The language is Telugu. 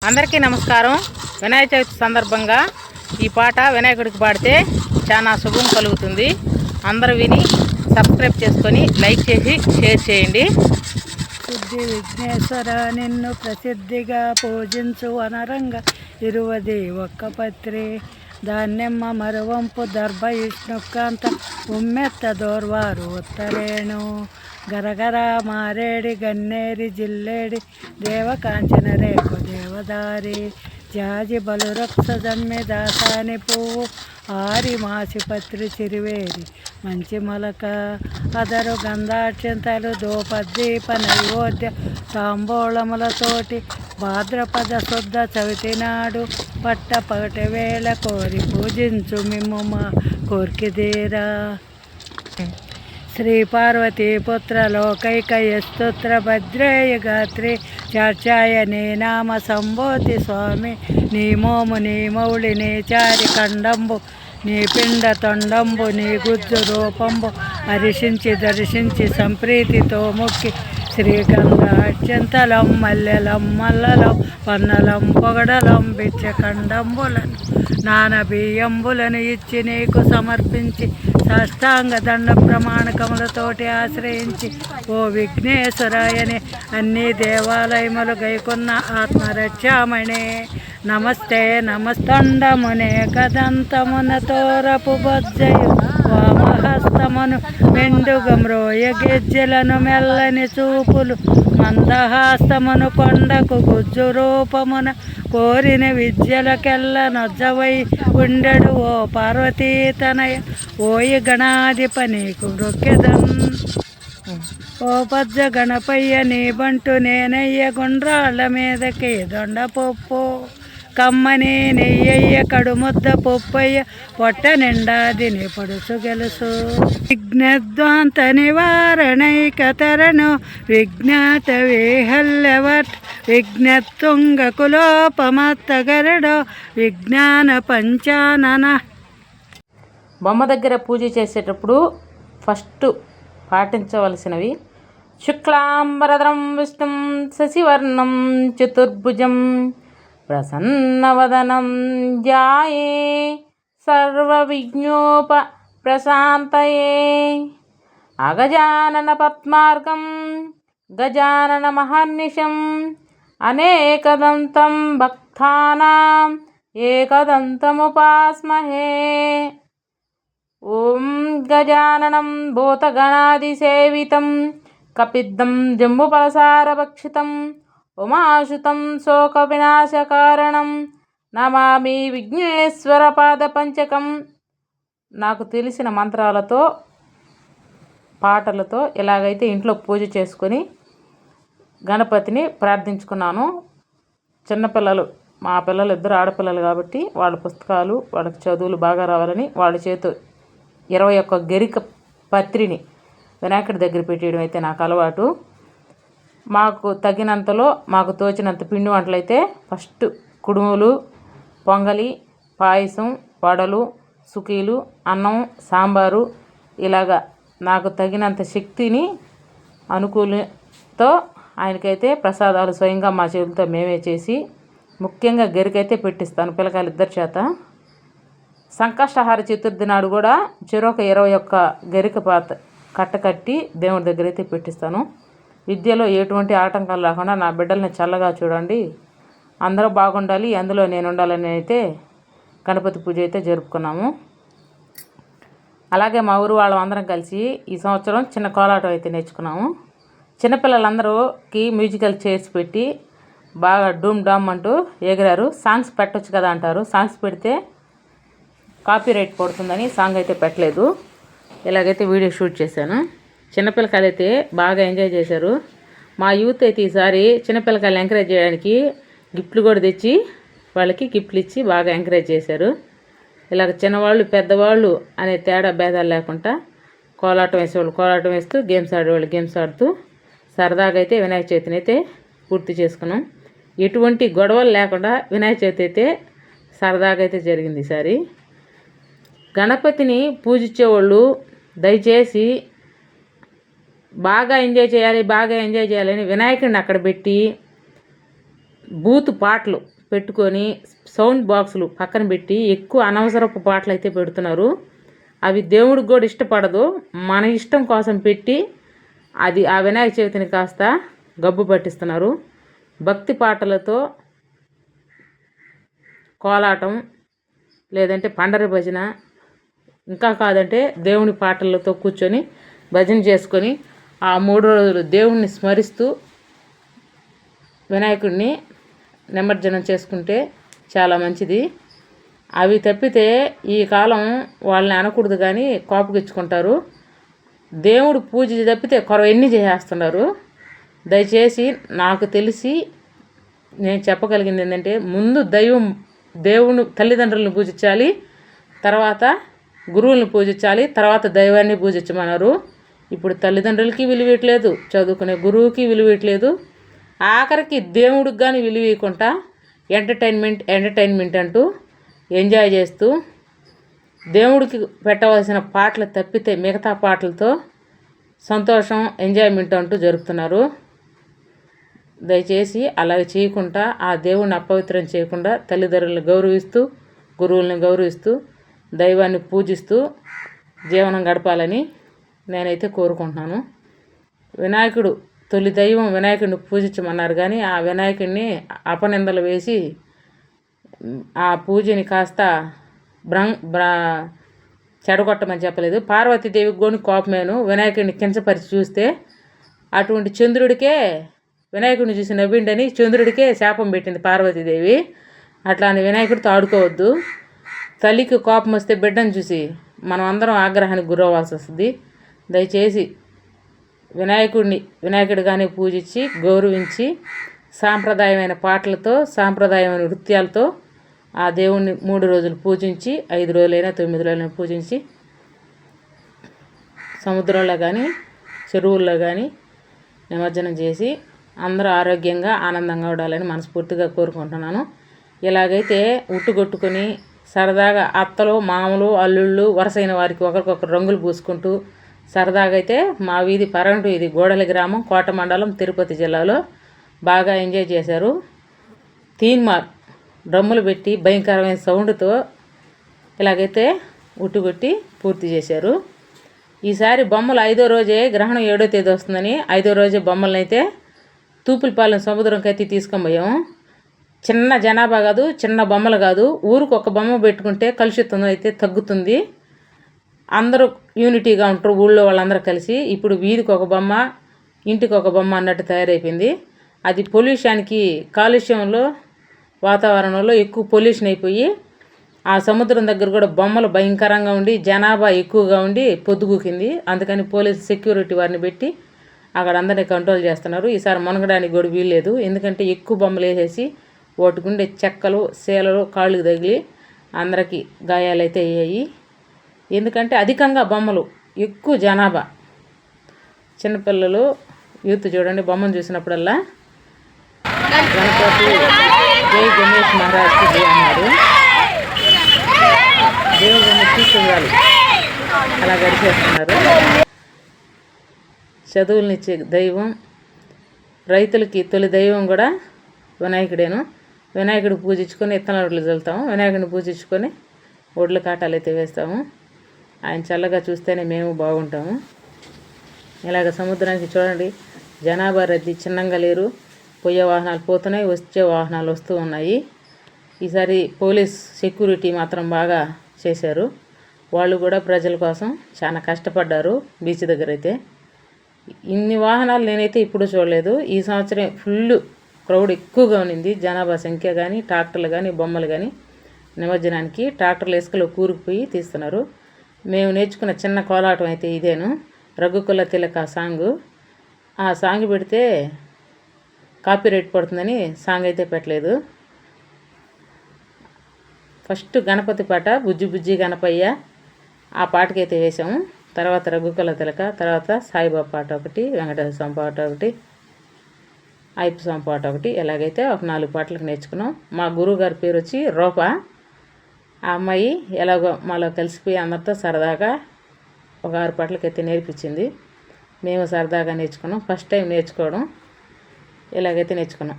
అందరికీ నమస్కారం. వినాయక చవితి సందర్భంగా ఈ పాట వినాయకుడికి పాడితే చాలా శుభం కలుగుతుంది. అందరూ విని సబ్స్క్రైబ్ చేసుకొని లైక్ చేసి షేర్ చేయండి. సిద్ధి విఘ్నేశ్వర నిన్ను ప్రసిద్ధిగా పూజించు వనరంగ ఇరువది ఒక్క పత్రి ధాన్యమ్మ మరువంపు దర్భ విష్ణుకాంత ఉమ్మెత్త దోర్వారు ఉత్తరేణు గరగర మారేడి గన్నేరి జిల్లేడి దేవకాంచన రేకు దేవదారి జాజి బలురక్ష జమ్మి దాసాని పువ్వు ఆరి మాసి పత్రి చిరివేరి మంచి మొలక అదరు గంధాక్షంతలు దోపద్దీప నైవేద్య తాంబూలములతోటి భాద్రపద శుద్ధ చవితి నాడు పట్ట పగటి వేళ కోరి పూజించు మిమ్ము మా కోర్కిదీరా శ్రీ పార్వతీ పుత్ర లోకైకయస్తుత్ర భద్రేయ గాత్రి చార్చాయని నామ సంబోతి స్వామి నీ మోము నీ మౌళి నీ చారి ఖండంబు నీ పిండ తొండంబు నీ గుజ్జు రూపంబు హరిషించి దర్శించి సంప్రీతితో మొక్కి శ్రీగంధ అత్యంతలం మల్లెలం మల్లలం పన్నలం పొగడలం బిచ్చఖండంబులను నాన బియ్యంబులను ఇచ్చి నీకు సమర్పించి సాష్టాంగ దండ ప్రమాణకములతోటి ఆశ్రయించి ఓ విఘ్నేశ్వరాయని అన్ని దేవాలయములు గైకొన్న ఆత్మరక్షామణే నమస్తే నమస్తండమునే కదంతమున తోరపు బొజ్జయు వామహస్తమును మెండుగమ్రోయ గెజ్జెలను మెల్లని చూపులు మందహాస్తమును కొండకు గుజ్జు రూపమున కోరిన విద్యలకెల్ల నొజ్జవై ఉండెడు ఓ పార్వతీతనయ ఓయి గణాధిప నీకు మృక్కెదం ఓ పజ్జ గణపయ్య నీ బంటు నేనయ్య గుండ్రాళ్ళ మీదకి దొండ పప్పు కమ్మని నెయ్యయ్య కడుముద్ద పప్పయ్య పొట్ట నిండా దిని పొడుసు గెలుసు విఘ్నద్వాంత నివారణైక తరణు విజ్ఞాత వేహల్లవట్ విఘ్నతుంగ కులోపమత్త గరడో విజ్ఞాన పంచానన. బొమ్మ దగ్గర పూజ చేసేటప్పుడు ఫస్ట్ పాటించవలసినవి శుక్లాంబరధరం విష్ణుం శశివర్ణం చతుర్భుజం ప్రసన్నవదనం ధ్యాయే సర్వవిఘ్నోప ప్రశాంతయే అగజానన పద్మార్గం గజానన మహర్నిశం అనేకదంతం భక్తానాం ఏకదంతముపాస్మహే. ఓం గజాననం భూతగణాదిసేవితం కపిద్దం జంబుఫలసారభక్షితం ఉమాశుతం శోక వినాశకారణం నమామి విఘ్నేశ్వర పాద పంచకం. నాకు తెలిసిన మంత్రాలతో పాటలతో ఎలాగైతే ఇంట్లో పూజ చేసుకొని గణపతిని ప్రార్థించుకున్నాను. చిన్నపిల్లలు మా పిల్లలు ఇద్దరు ఆడపిల్లలు కాబట్టి వాళ్ళ పుస్తకాలు వాళ్ళకి చదువులు బాగా రావాలని వాళ్ళ చేతు 21 గరిక పత్రిని వినాయకుడి దగ్గర పెట్టేయడం అయితే నాకు అలవాటు. మాకు తగినంతలో మాకు తోచినంత పిండి వంటలైతే ఫస్ట్ కుడుములు, పొంగలి, పాయసం, వడలు, సుకీలు, అన్నం, సాంబారు ఇలాగా నాకు తగినంత శక్తిని అనుకూలతో ఆయనకైతే ప్రసాదాలు స్వయంగా మా చేతులతో మేమే చేసి ముఖ్యంగా గరికైతే పెట్టిస్తాను పిల్లకాయలు ఇద్దరి చేత. సంకష్టహార చతుర్థి నాడు కూడా చెరొక 21 గరిక పాత కట్టకట్టి దేవుడి దగ్గర అయితే పెట్టిస్తాను. విద్యలో ఎటువంటి ఆటంకాలు రాకుండా నా బిడ్డల్ని చల్లగా చూడండి, అందరూ బాగుండాలి, అందులో నేను ఉండాలని అయితే గణపతి పూజ అయితే జరుపుకున్నాము. అలాగే మా ఊరు వాళ్ళం అందరం కలిసి ఈ సంవత్సరం చిన్న కోలాటం అయితే నేర్చుకున్నాము. చిన్నపిల్లలందరూకి మ్యూజికల్ చైర్స్ పెట్టి బాగా డూమ్ డామ్ అంటూ ఎగిరారు. సాంగ్స్ పెట్టొచ్చు కదా అంటారు, సాంగ్స్ పెడితే కాపీరైట్ పడుతుందని సాంగ్ అయితే పెట్టలేదు. ఇలాగైతే వీడియో షూట్ చేశాను. చిన్నపిల్లకాయలు అయితే బాగా ఎంజాయ్ చేశారు. మా యూత్ అయితే ఈసారి చిన్నపిల్లకాయలు ఎంకరేజ్ చేయడానికి గిఫ్ట్లు కూడా తెచ్చి వాళ్ళకి గిఫ్ట్లు ఇచ్చి బాగా ఎంకరేజ్ చేశారు. ఇలాగ చిన్నవాళ్ళు పెద్దవాళ్ళు అనే తేడా భేదాలు లేకుండా కోలాటం వేసేవాళ్ళు కోలాటం వేస్తూ, గేమ్స్ ఆడేవాళ్ళు గేమ్స్ ఆడుతూ సరదాగా అయితే వినాయక చవితిని అయితే పూర్తి చేసుకున్నాం. ఎటువంటి గొడవలు లేకుండా వినాయక చవితి అయితే సరదాగా అయితే జరిగింది ఈసారి. గణపతిని పూజించేవాళ్ళు దయచేసి బాగా ఎంజాయ్ చేయాలని వినాయకుడిని అక్కడ పెట్టి బూత్ పాటలు పెట్టుకొని సౌండ్ బాక్సులు పక్కన పెట్టి ఎక్కువ అనవసరపు పాటలు అయితే పెడుతున్నారు. అవి దేవుడికి కూడా ఇష్టపడదు. మన ఇష్టం కోసం పెట్టి అది ఆ వినాయక చవితిని కాస్త గబ్బు పట్టిస్తున్నారు. భక్తి పాటలతో కోలాటం, లేదంటే పండరి భజన, ఇంకా కాదంటే దేవుని పాటలతో కూర్చొని భజన చేసుకొని ఆ 3 రోజులు దేవుణ్ణి స్మరిస్తూ వినాయకుడిని నిమజ్జనం చేసుకుంటే చాలా మంచిది. అవి తప్పితే ఈ కాలం వాళ్ళని అనకూడదు కానీ కోపగిచ్చుకుంటారు. దేవుడు పూజ తప్పితే ఎన్ని చేసేస్తున్నారు. దయచేసి నాకు తెలిసి నేను చెప్పగలిగింది ఏంటంటే, ముందు దేవుని తల్లిదండ్రులను పూజించాలి, తర్వాత గురువులను పూజించాలి, తర్వాత దైవాన్ని పూజించమన్నారు. ఇప్పుడు తల్లిదండ్రులకి విలువేయట్లేదు, చదువుకునే గురువుకి విలువేయట్లేదు, ఆఖరికి దేవుడికి కానీ విలువేయకుండా ఎంటర్టైన్మెంట్ అంటూ ఎంజాయ్ చేస్తూ దేవుడికి పెట్టవలసిన పాటలు తప్పితే మిగతా పాటలతో సంతోషం ఎంజాయ్మెంట్ అంటూ జరుపుతున్నారు. దయచేసి అలా చేయకుండా, ఆ దేవుడిని అపవిత్రం చేయకుండా తల్లిదండ్రులను గౌరవిస్తూ, గురువులను గౌరవిస్తూ, దైవాన్ని పూజిస్తూ జీవనం గడపాలని నేనైతే కోరుకుంటున్నాను. వినాయకుడు తొలి దైవం, వినాయకుడిని పూజించమన్నారు కానీ ఆ వినాయకుడిని అపనిందలు వేసి ఆ పూజని కాస్త చెడగొట్టమని చెప్పలేదు. పార్వతీదేవికి కూడా కోపమేను వినాయకుడిని కించపరిచి చూస్తే. అటువంటి చంద్రుడికే వినాయకుడిని చూసి నవ్విండని చంద్రుడికే శాపం పెట్టింది పార్వతీదేవి. అట్లాంటి వినాయకుడితో ఆడుకోవద్దు. తల్లికి కోపం వస్తే బిడ్డను చూసి మనం అందరం ఆగ్రహానికి గురవ్వాల్సి వస్తుంది. దయచేసి వినాయకుడిగానే పూజించి గౌరవించి సాంప్రదాయమైన పాటలతో, సాంప్రదాయమైన నృత్యాలతో ఆ దేవుణ్ణి 3 రోజులు పూజించి, 5 రోజులైనా 9 రోజులైనా పూజించి సముద్రంలో కానీ చెరువుల్లో కానీ నిమజ్జనం చేసి అందరూ ఆరోగ్యంగా ఆనందంగా ఉండాలని మనస్ఫూర్తిగా కోరుకుంటున్నాను. ఇలాగైతే ఉట్టుగొట్టుకొని సరదాగా అత్తలు, మామలు, అల్లుళ్ళు, వరసైన వారికి ఒకరికొకరు రంగులు పూసుకుంటూ సరదాగా అయితే మా వీధి పరంటు ఇది గోడలి గ్రామం, కోట మండలం, తిరుపతి జిల్లాలో బాగా ఎంజాయ్ చేశారు. తీన్మార్ డ్రమ్ములు పెట్టి భయంకరమైన సౌండ్తో ఇలాగైతే ఉట్టుగొట్టి పూర్తి చేశారు. ఈసారి బొమ్మలు 5వ రోజే, గ్రహణం 7వ తేదీ వస్తుందని 5వ రోజే బొమ్మలను అయితే తూపులపాలెం సముద్రంకి అయితే తీసుకొని పోయాము. చిన్న జనాభా కాదు, చిన్న బొమ్మలు కాదు, ఊరికి ఒక బొమ్మ పెట్టుకుంటే కలుషితం అయితే తగ్గుతుంది. అందరూ యూనిటీగా ఉంటారు ఊళ్ళో వాళ్ళందరూ కలిసి. ఇప్పుడు వీధికి ఒక బొమ్మ, ఇంటికి ఒక బొమ్మ అన్నట్టు తయారైపోయింది. అది పొల్యూషన్కి, కాలుష్యంలో, వాతావరణంలో ఎక్కువ పొల్యూషన్ అయిపోయి ఆ సముద్రం దగ్గర కూడా బొమ్మలు భయంకరంగా ఉండి జనాభా ఎక్కువగా ఉండి పొద్దుగూకింది. అందుకని పోలీసు సెక్యూరిటీ వారిని పెట్టి అక్కడ అందరినీ కంట్రోల్ చేస్తున్నారు. ఈసారి మునగడానికి కూడా వీల్లేదు, ఎందుకంటే ఎక్కువ బొమ్మలు వేసేసి వాటికుండే చెక్కలు, శీలలు కాళ్ళకు తగిలి అందరికీ గాయాలైతే అయ్యాయి. ఎందుకంటే అధికంగా బొమ్మలు, ఎక్కువ జనాభా, చిన్నపిల్లలు, యూత్ చూడండి బొమ్మను చూసినప్పుడల్లా గణపతి జై గణేష్ మహారాజ్కి జై అన్నారు. దేవుడిని తీసుకెళ్ళాలి అలా గడిచేస్తున్నారు. చదువులనిచ్చే దైవం, రైతులకి తొలి దైవం కూడా వినాయకుడేను. వినాయకుడు పూజించుకొని ఇత్తనాలు చల్లుతాము, వినాయకుడిని పూజించుకొని ఒడ్ల కాటాలు అయితే వేస్తాము. ఆయన చల్లగా చూస్తేనే మేము బాగుంటాము. ఇలాగ సముద్రానికి చూడండి జనాభా రద్దీ చిన్నంగా లేరు. పోయే వాహనాలు పోతున్నాయి, వచ్చే వాహనాలు వస్తూ ఉన్నాయి. ఈసారి పోలీస్ సెక్యూరిటీ మాత్రం బాగా చేశారు. వాళ్ళు కూడా ప్రజల కోసం చాలా కష్టపడ్డారు. బీచ్ దగ్గర అయితే ఇన్ని వాహనాలు నేనైతే ఇప్పుడు చూడలేదు. ఈ సంవత్సరం ఫుల్ క్రౌడ్ ఎక్కువగా ఉన్నింది. జనాభా సంఖ్య కానీ, ట్రాక్టర్లు కానీ, బొమ్మలు కానీ నిమజ్జనానికి ట్రాక్టర్లు ఇసుకలో కూరుకుపోయి తీస్తున్నారు. మేము నేర్చుకున్న చిన్న కోలాటం అయితే ఇదేను, రఘుకుల తిలక సాంగు. ఆ సాంగ్ పెడితే కాపీరైట్ పడుతుందని సాంగ్ అయితే పెట్టలేదు. ఫస్ట్ గణపతి పాట బుజ్జి బుజ్జి గణపయ్య, ఆ పాటకైతే వేసాము. తర్వాత రఘుకుల తిలక, తర్వాత సాయిబాబా పాట ఒకటి, వెంకటేశ్వర స్వామి పాట ఒకటి, అయ్యప్ప స్వామి పాట ఒకటి, ఎలాగైతే ఒక 4 పాటలకు నేర్చుకున్నాం. మా గురువు గారి పేరు వచ్చి రూప. ఆ అమ్మాయి ఎలాగో మాలో కలిసిపోయి అందరితో సరదాగా ఒక 6 పాటలకైతే నేర్పించింది. మేము సరదాగా నేర్చుకున్నాం. ఫస్ట్ టైం నేర్చుకోవడం, ఇలాగైతే నేర్చుకున్నాం.